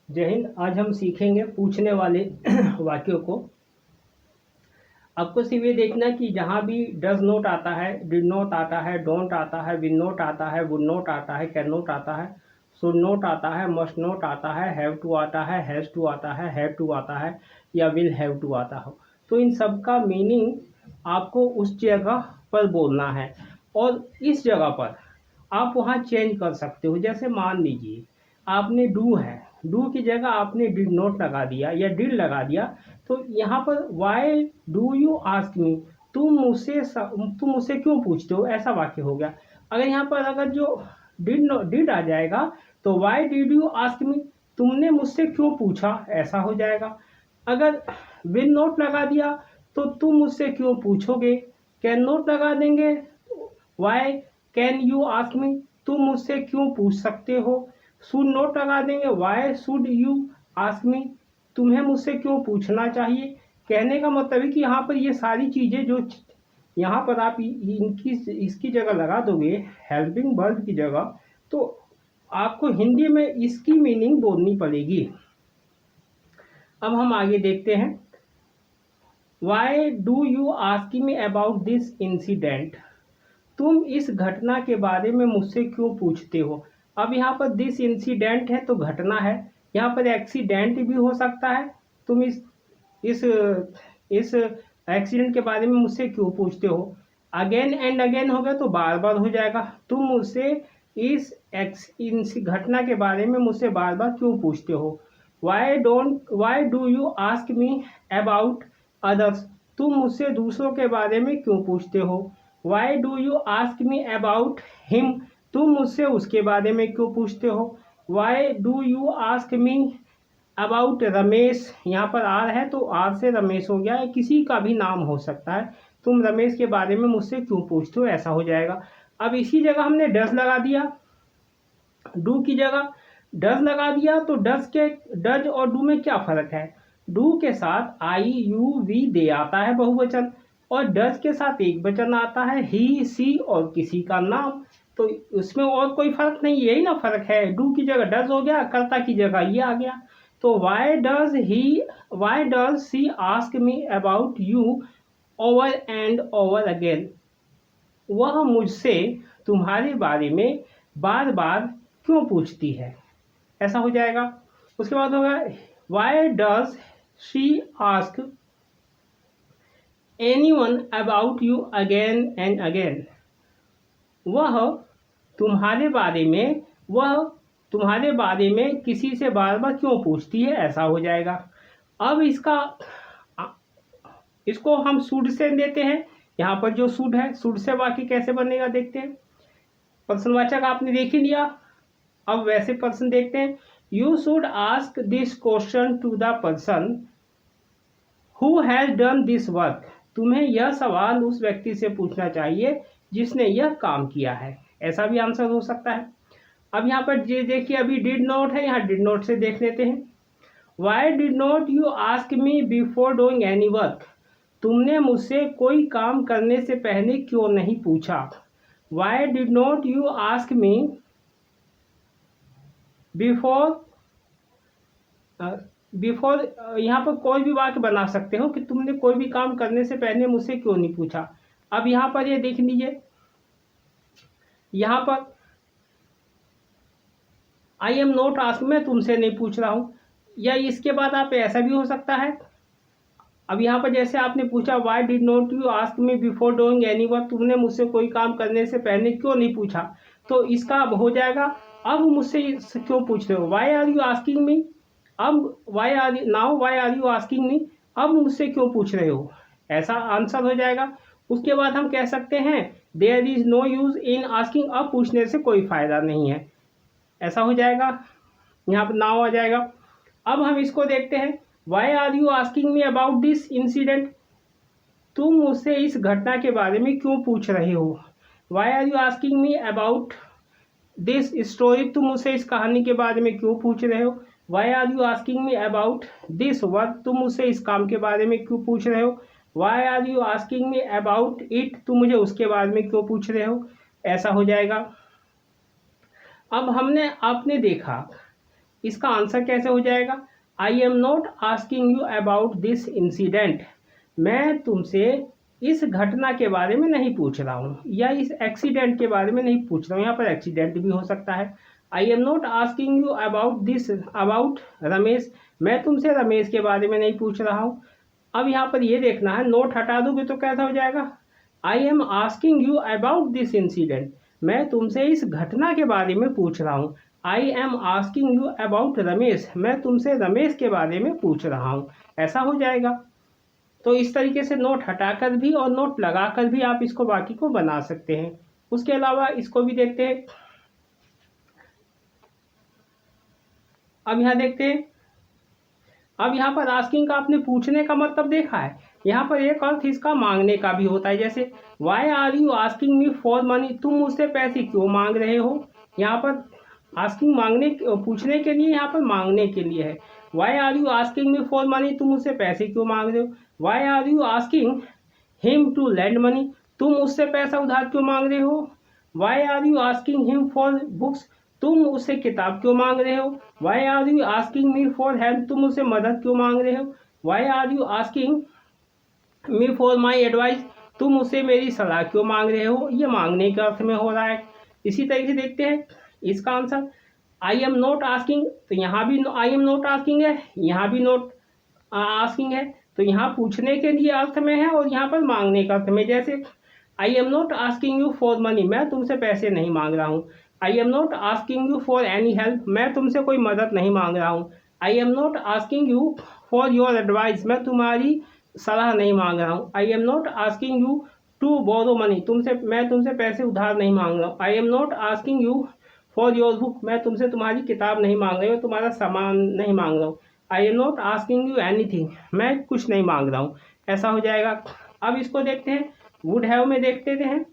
जय हिंद। आज हम सीखेंगे पूछने वाले वाक्यों को। आपको सिर्फ ये देखना कि जहाँ भी डज नॉट आता है, डिड नॉट आता है, डोंट आता है, विल नॉट आता है, वुड नॉट आता है, कैन नॉट आता है, शुड नॉट आता है, मस्ट नॉट आता है, हैव टू आता है, हैज़ टू आता है, हैव टू आता है या विल हैव टू आता हो, तो इन सब का मीनिंग आपको उस जगह पर बोलना है। और इस जगह पर आप वहाँ चेंज कर सकते हो। जैसे मान लीजिए आपने डू है, डू की जगह आपने डिड नॉट लगा दिया या डिड लगा दिया, तो यहाँ पर why do you ask me, तुम मुझसे क्यों पूछते हो, ऐसा वाक्य हो गया। अगर यहाँ पर अगर जो डिड आ जाएगा तो वाई डिड यू आस्क मी, तुमने मुझसे क्यों पूछा, ऐसा हो जाएगा। अगर विल नॉट लगा दिया तो तुम मुझसे क्यों पूछोगे। कैन नॉट लगा देंगे, why can you ask me, तुम मुझसे क्यों पूछ सकते हो। शुड नॉट लगा देंगे, वाई शुड यू आस्क मी, तुम्हें मुझसे क्यों पूछना चाहिए। कहने का मतलब है कि यहाँ पर ये सारी चीज़ें जो यहाँ पर आप इनकी इसकी जगह लगा दोगे हेल्पिंग वर्ब की जगह, तो आपको हिंदी में इसकी मीनिंग बोलनी पड़ेगी। अब हम आगे देखते हैं। Why do you ask me about this incident, तुम इस घटना के बारे में मुझसे क्यों पूछते हो। अब यहाँ पर दिस इंसिडेंट है तो घटना है, यहाँ पर एक्सीडेंट भी हो सकता है। तुम इस इस एक्सीडेंट के बारे में मुझसे क्यों पूछते हो। अगेन एंड अगेन हो गया तो बार बार हो जाएगा। तुम मुझसे इस घटना के बारे में मुझसे बार बार क्यों पूछते हो। Why do you ask me about others, तुम मुझसे दूसरों के बारे में क्यों पूछते हो। Why do you ask me about him, तुम मुझसे उसके बारे में क्यों पूछते हो। Why do you ask me about Ramesh, यहाँ पर आर है तो आर से रमेश हो गया है, किसी का भी नाम हो सकता है। तुम रमेश के बारे में मुझसे क्यों पूछते हो, ऐसा हो जाएगा। अब इसी जगह हमने डज लगा दिया, डू की जगह डज लगा दिया, तो डज और डू में क्या फर्क है। डू के साथ आई यू वी दे आता है बहुवचन, और डज के साथ एक वचन आता है ही सी और किसी का नाम। तो उसमें और कोई फर्क नहीं, यही ना फर्क है। डू की जगह डज हो गया, कर्ता की जगह ये आ गया। तो why does she ask me about you over and over again, वह मुझसे तुम्हारे बारे में बार बार क्यों पूछती है, ऐसा हो जाएगा। उसके बाद होगा why does she ask anyone about you again and again, वह तुम्हारे बारे में किसी से बार बार क्यों पूछती है, ऐसा हो जाएगा। अब इसको हम शुड से देते हैं। यहाँ पर जो शुड है, शुड से वाक्य कैसे बनेगा देखते हैं। प्रश्नवाचक आपने देख ही लिया, अब वैसे प्रश्न देखते हैं। You should ask this question to the person who has done this work, तुम्हें यह सवाल उस व्यक्ति से पूछना चाहिए जिसने यह काम किया है, ऐसा भी आंसर हो सकता है। अब यहाँ पर देखिए अभी डिड नॉट है, यहाँ डिड नॉट से देख लेते हैं। Why did not you ask me before doing any work, तुमने मुझसे कोई काम करने से पहले क्यों नहीं पूछा। Why did not you ask me before यहाँ पर कोई भी वाक्य बना सकते हो कि तुमने कोई भी काम करने से पहले मुझसे क्यों नहीं पूछा। अब यहाँ पर ये देख लीजिए, यहाँ पर आई एम नॉट आस्क, मैं तुमसे नहीं पूछ रहा हूँ, या इसके बाद आप ऐसा भी हो सकता है। अब यहाँ पर जैसे आपने पूछा why did not you ask me before doing any work, तुमने मुझसे कोई काम करने से पहले क्यों नहीं पूछा, तो इसका अब हो जाएगा अब मुझसे क्यों पूछ रहे हो। Why are you asking me, अब why are you asking me, अब मुझसे क्यों पूछ रहे हो, ऐसा आंसर हो जाएगा। उसके बाद हम कह सकते हैं there is no use in asking, अब पूछने से कोई फायदा नहीं है, ऐसा हो जाएगा। यहाँ पर नाउ आ जाएगा। अब हम इसको देखते हैं। Why are you asking me about this incident, तुम मुझसे इस घटना के बारे में क्यों पूछ रहे हो। Why are you asking me about this story, तुम मुझसे इस कहानी के बारे में क्यों पूछ रहे हो। Why are you asking me about this work, तुम मुझसे इस काम के बारे में क्यों पूछ रहे हो। Why are you asking me about it, तुम मुझे उसके बारे में क्यों पूछ रहे हो, ऐसा हो जाएगा। अब आपने देखा इसका आंसर कैसे हो जाएगा? आई am not asking you about this incident, मैं तुमसे इस घटना के बारे में नहीं पूछ रहा हूँ, या इस एक्सीडेंट के बारे में नहीं पूछ रहा हूँ। यहाँ पर एक्सीडेंट भी हो सकता है। आई am not asking you about this about Ramesh, मैं तुमसे रमेश के बारे में नहीं पूछ रहा हूँ। अब यहाँ पर ये देखना है, नोट हटा दोगे तो कैसा हो जाएगा? I am asking you about this incident, मैं तुमसे इस घटना के बारे में पूछ रहा हूँ। I am asking you about Ramesh, मैं तुमसे रमेश के बारे में पूछ रहा हूँ, ऐसा हो जाएगा। तो इस तरीके से नोट हटाकर भी और नोट लगाकर भी आप इसको वाक्य को बना सकते हैं। उसके अलावा इसको भी देखते हैं। अब यहाँ देखते हैं, अब यहाँ पर आस्किंग का आपने पूछने का मतलब देखा है। यहाँ पर एक अर्थ इसका मांगने का भी होता है, जैसे why are you asking me for money, तुम मुझसे पैसे क्यों मांग रहे हो। यहाँ पर आस्किंग मांगने पूछने के लिए, यहाँ पर मांगने के लिए है। Why are you asking me for money, तुम मुझसे पैसे क्यों मांग रहे हो। Why are you asking him to lend money, तुम उससे पैसा उधार क्यों मांग रहे हो। Why are you asking him for books, तुम उससे किताब क्यों मांग रहे हो। Why are you asking me for help, तुम उससे मदद क्यों मांग रहे हो। Why are you asking me for my advice, तुम उससे मेरी सलाह क्यों मांग रहे हो। ये मांगने के अर्थ में हो रहा है। इसी तरीके से देखते हैं इसका answer, I am not asking, तो यहाँ भी आई एम नॉट आस्किंग है, यहाँ भी नॉट आस्किंग है, तो यहाँ पूछने के लिए अर्थ में है और यहाँ पर मांगने का अर्थ में। जैसे I am not asking you for money, मैं तुमसे पैसे नहीं मांग रहा हूँ। I am not asking you for any help, मैं तुमसे कोई मदद नहीं मांग रहा हूँ। I am not asking you for your advice, मैं तुम्हारी सलाह नहीं मांग रहा हूँ। I am not asking you to borrow money, मैं तुमसे पैसे उधार नहीं मांग रहा हूँ। I am not asking you for your book, मैं तुमसे तुम्हारी किताब नहीं मांग रही हूँ, तुम्हारा सामान नहीं मांग रहा हूँ। I am not asking you anything, मैं कुछ नहीं मांग रहा हूँ, ऐसा हो जाएगा। अब इसको देखते हैं, वुड हैव में देखते हैं।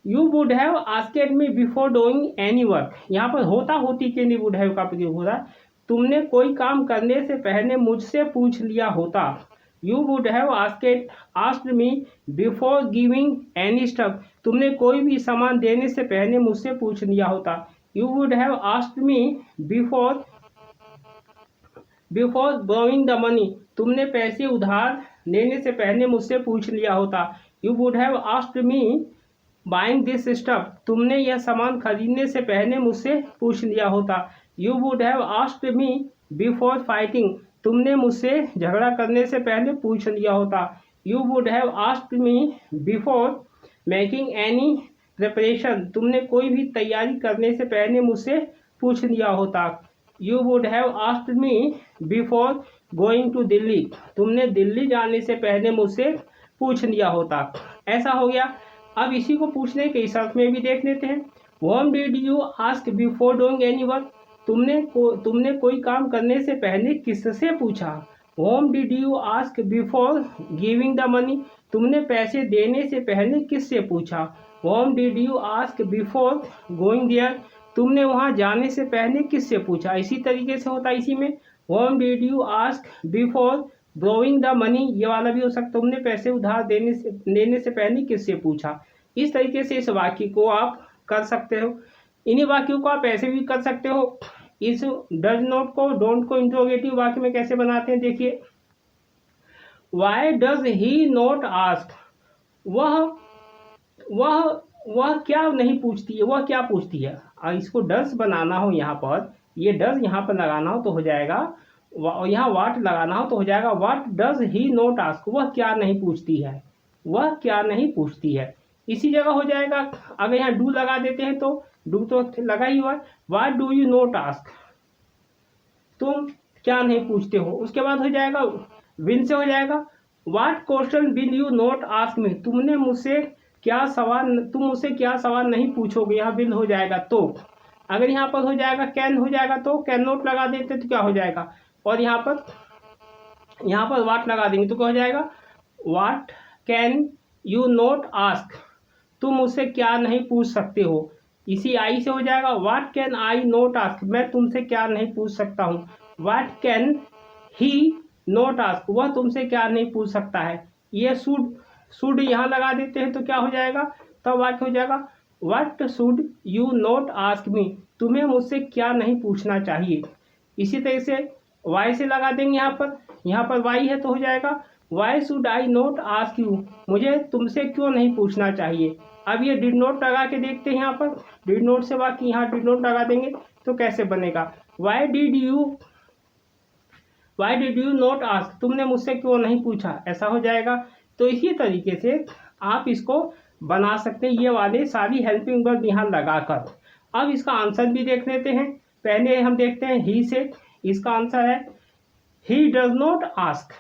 You would have asked me before doing any work, यहाँ पर होता होती के लिए वुड हैव का प्रयोग हो रहा है। तुमने कोई काम करने से पहले मुझसे पूछ लिया होता। You would have asked me before giving any stuff, तुमने कोई भी सामान देने से पहले मुझसे पूछ लिया होता। You would have asked me before borrowing the money, तुमने पैसे उधार लेने से पहले मुझसे पूछ लिया होता। You would have asked me buying this stuff, तुमने यह सामान खरीदने से पहले मुझसे पूछ लिया होता। You would have asked me before fighting, तुमने मुझसे झगड़ा करने से पहले पूछ लिया होता। You would have asked me before making any preparation, तुमने कोई भी तैयारी करने से पहले मुझसे पूछ लिया होता। You would have asked me before going to Delhi, तुमने दिल्ली जाने से पहले मुझसे पूछ लिया होता। ऐसा हो गया। अब इसी को पूछने के इस अर्थ में भी देख लेते हैं। Whom did you ask before doing any work, तुमने कोई काम करने से पहले किससे पूछा। Whom did you ask before giving the money, तुमने पैसे देने से पहले किससे पूछा। Whom did you ask before going there, तुमने वहां जाने से पहले किससे पूछा। इसी तरीके से होता है इसी में, व्हॉम did you ask before borrowing the money, ये वाला भी हो सकता, तुमने पैसे उधार लेने से पहले किससे पूछा। इस तरीके से इस वाक्य को आप कर सकते हो। इन्हीं वाक्यों को आप ऐसे भी कर सकते हो। इस डज नॉट को, डोंट को इंट्रोगेटिव वाक्य में कैसे बनाते हैं, देखिए, why does he not ask, वह क्या नहीं पूछती है, वह क्या पूछती है। इसको डज बनाना हो यहाँ पर, ये डज यहाँ पर लगाना हो तो हो जाएगा, यहाँ वाट लगाना हो तो हो जाएगा what does he not ask, वह क्या नहीं पूछती है, वह क्या नहीं पूछती है। इसी जगह हो जाएगा। अगर यहाँ डू लगा देते हैं तो डू तो लगा ही हुआ, what do you not ask, तुम क्या नहीं पूछते हो। उसके बाद हो जाएगा विल से हो जाएगा, what question will you not ask me, तुम मुझसे क्या सवाल नहीं पूछोगे, यहाँ विल हो जाएगा। तो अगर यहाँ पर हो जाएगा कैन हो जाएगा तो कैन नॉट लगा देते तो क्या हो जाएगा, और यहाँ पर व्हाट लगा देंगे तो क्या हो जाएगा, what can you not ask, तुम मुझसे क्या नहीं पूछ सकते हो। इसी आई से हो जाएगा, what can I not ask, मैं तुमसे क्या नहीं पूछ सकता हूँ। What can he not ask, वह तुमसे क्या नहीं पूछ सकता है। ये शुड यहाँ लगा देते हैं तो क्या हो जाएगा, तब वाक्य हो जाएगा, what should you not ask मी, तुम्हें मुझसे क्या नहीं पूछना चाहिए। इसी तरह से वाई से लगा देंगे यहाँ पर वाई है तो हो जाएगा why should I not ask you, मुझे तुमसे क्यों नहीं पूछना चाहिए। अब ये डिड नॉट लगा के देखते हैं, यहाँ पर डिड नॉट से बाकी यहाँ डिड नॉट लगा देंगे तो कैसे बनेगा, why did you not ask, तुमने मुझसे क्यों नहीं पूछा, ऐसा हो जाएगा। तो इसी तरीके से आप इसको बना सकते हैं, ये वाले सारी हेल्पिंग वर्ब यहाँ लगाकर। अब इसका आंसर भी देख लेते हैं। पहले हम देखते हैं ही से, इसका आंसर है he does not ask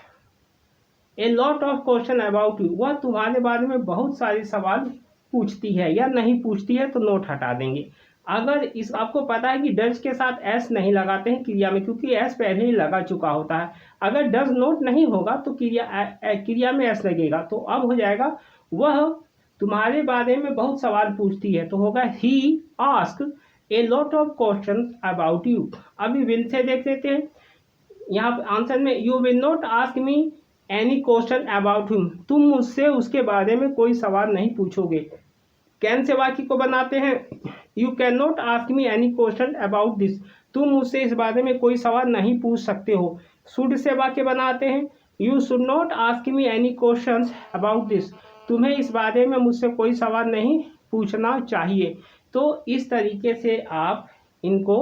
a lot of question about you, वह तुम्हारे बारे में बहुत सारे सवाल पूछती है या नहीं पूछती है, तो नोट हटा देंगे। अगर इस आपको पता है कि डज के साथ एस नहीं लगाते हैं क्रिया में, क्योंकि एस पहले ही लगा चुका होता है। अगर डज नोट नहीं होगा तो क्रिया में एस लगेगा, तो अब हो जाएगा वह तुम्हारे बारे में बहुत सवाल पूछती है, तो होगा ही ask a lot of question about you. अभी विल से देख लेते हैं, यहाँ आंसर में you will not ask me any question about him, तुम मुझसे उसके बारे में कोई सवाल नहीं पूछोगे। कैन से वाक्य को बनाते हैं, you can not ask me any question about this, तुम मुझसे इस बारे में कोई सवाल नहीं पूछ सकते हो। शुड से वाक्य बनाते हैं, you should not ask me any question about this, तुम्हें इस बारे में मुझसे कोई सवाल नहीं पूछना चाहिए। तो इस तरीके से आप इनको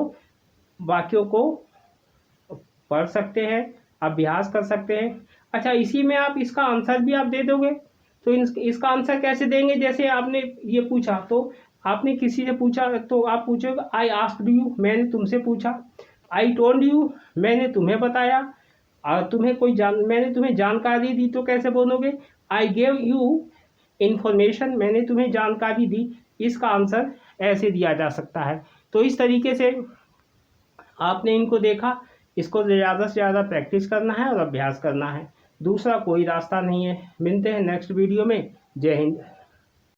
वाक्यों को पढ़ सकते हैं, अभ्यास कर सकते हैं। अच्छा, इसी में आप इसका आंसर भी आप दे दोगे, तो इसका आंसर कैसे देंगे, जैसे आपने ये पूछा तो आपने किसी से पूछा तो आप पूछोगे आई आस्क्ड यू, मैंने तुमसे पूछा, आई टोल्ड यू, मैंने तुम्हें बताया, मैंने तुम्हें जानकारी दी, तो कैसे बोलोगे आई गेव यू इन्फॉर्मेशन, मैंने तुम्हें जानकारी दी। इसका आंसर ऐसे दिया जा सकता है। तो इस तरीके से आपने इनको देखा, इसको ज़्यादा से ज़्यादा प्रैक्टिस करना है और अभ्यास करना है, दूसरा कोई रास्ता नहीं है। मिलते हैं नेक्स्ट वीडियो में। जय हिंद।